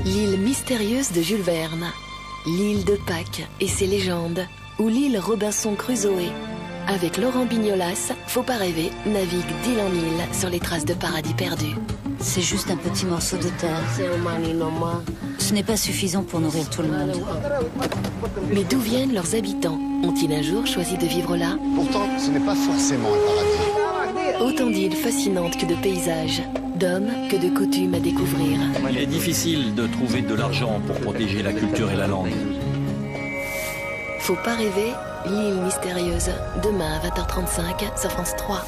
L'île mystérieuse de Jules Verne, l'île de Pâques et ses légendes, ou l'île Robinson Crusoe. Avec Laurent Bignolas, Faut pas rêver, navigue d'île en île sur les traces de paradis perdus. C'est juste un petit morceau de terre. Ce n'est pas suffisant pour nourrir tout le monde. Mais d'où viennent leurs habitants? Ont-ils un jour choisi de vivre là? Pourtant, ce n'est pas forcément un paradis. Autant d'îles fascinantes que de paysages, d'hommes que de coutumes à découvrir. Il est difficile de trouver de l'argent pour protéger la culture et la langue. Faut pas rêver, l'île mystérieuse, demain à 20h35 sur France 3.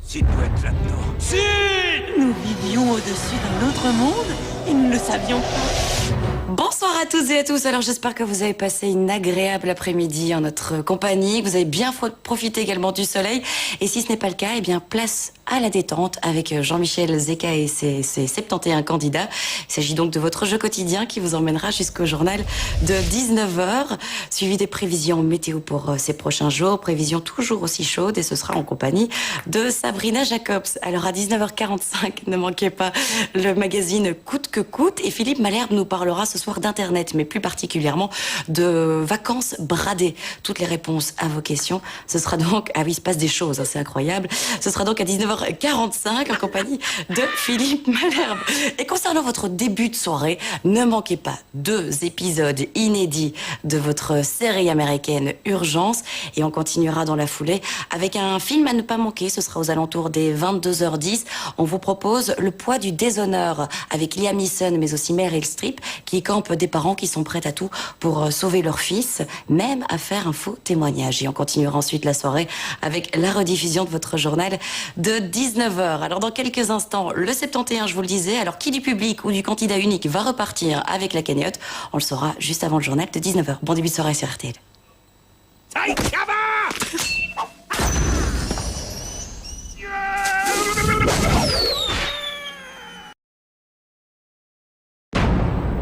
Tu dois être là-dedans. Si! Nous vivions au-dessus d'un autre monde et nous ne le savions pas. Bonsoir à toutes et à tous. Alors j'espère que vous avez passé une agréable après-midi en notre compagnie, que vous avez bien profité également du soleil. Et si ce n'est pas le cas, eh bien place à la détente avec Jean-Michel Zeka et ses 71 candidats. Il s'agit donc de votre jeu quotidien qui vous emmènera jusqu'au journal de 19h, suivi des prévisions météo pour ces prochains jours. Prévisions toujours aussi chaudes et ce sera en compagnie de Sabrina Jacobs. Alors à 19h45, ne manquez pas le magazine Coûte que coûte et Philippe Malherbe nous parlera ce soir d'Internet, mais plus particulièrement de vacances bradées. Toutes les réponses à vos questions, ce sera donc... Ah oui, il se passe des choses, hein, c'est incroyable. Ce sera donc à 19h45 en compagnie de Philippe Malherbe. Et concernant votre début de soirée, ne manquez pas 2 épisodes inédits de votre série américaine Urgence. Et on continuera dans la foulée avec un film à ne pas manquer. Ce sera aux alentours des 22h10. On vous propose Le poids du déshonneur avec Liam Neeson, mais aussi Meryl Streep, qui campent des parents qui sont prêts à tout pour sauver leur fils, même à faire un faux témoignage. Et on continuera ensuite la soirée avec la rediffusion de votre journal de 19h. Alors dans quelques instants, le 71, je vous le disais, alors qui du public ou du candidat unique va repartir avec la cagnotte? On le saura juste avant le journal de 19h. Bon début de soirée sur RTL. Aïe,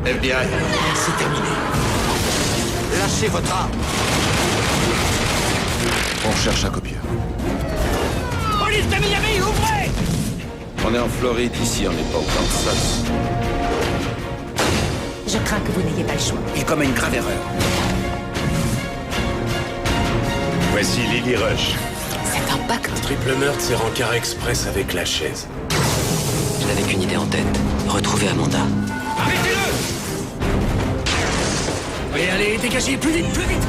FBI, c'est terminé. Lâchez votre arme. On cherche un copieur. Police de Miami, ouvrez! On est en Floride, ici on n'est pas au Kansas. Je crains que vous n'ayez pas le choix. Il commet une grave erreur. Voici Lily Rush. C'est un pacte. Triple meurtre, c'est rencard express avec la chaise. Je n'avais qu'une idée en tête. Retrouver Amanda. Arrêtez-le! Allez, dégagez, plus vite, plus vite!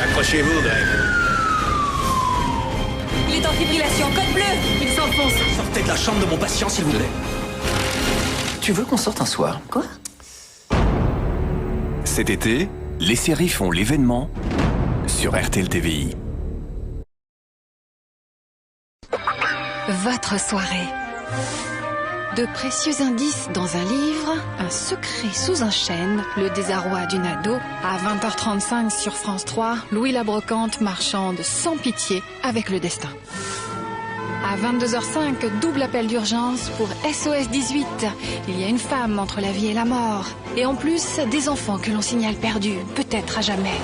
Accrochez-vous, Greg. Il est en fibrillation, code bleu. Il s'enfonce. Sortez de la chambre de mon patient, s'il vous plaît. Tu veux qu'on sorte un soir? Quoi? Cet été, les séries font l'événement sur RTL TVI. Votre soirée. De précieux indices dans un livre, un secret sous un chêne, le désarroi d'une ado. À 20h35 sur France 3, Louis la Brocante marchande sans pitié avec le destin. À 22h05, double appel d'urgence pour SOS 18. Il y a une femme entre la vie et la mort. Et en plus, des enfants que l'on signale perdus, peut-être à jamais.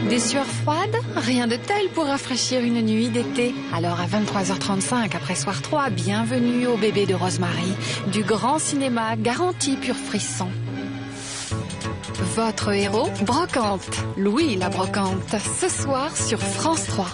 Des sueurs froides? Rien de tel pour rafraîchir une nuit d'été. Alors à 23h35 après Soir 3, bienvenue au bébé de Rosemary. Du grand cinéma garanti pur frisson. Votre héros, Brocante. Louis la Brocante. Ce soir sur France 3.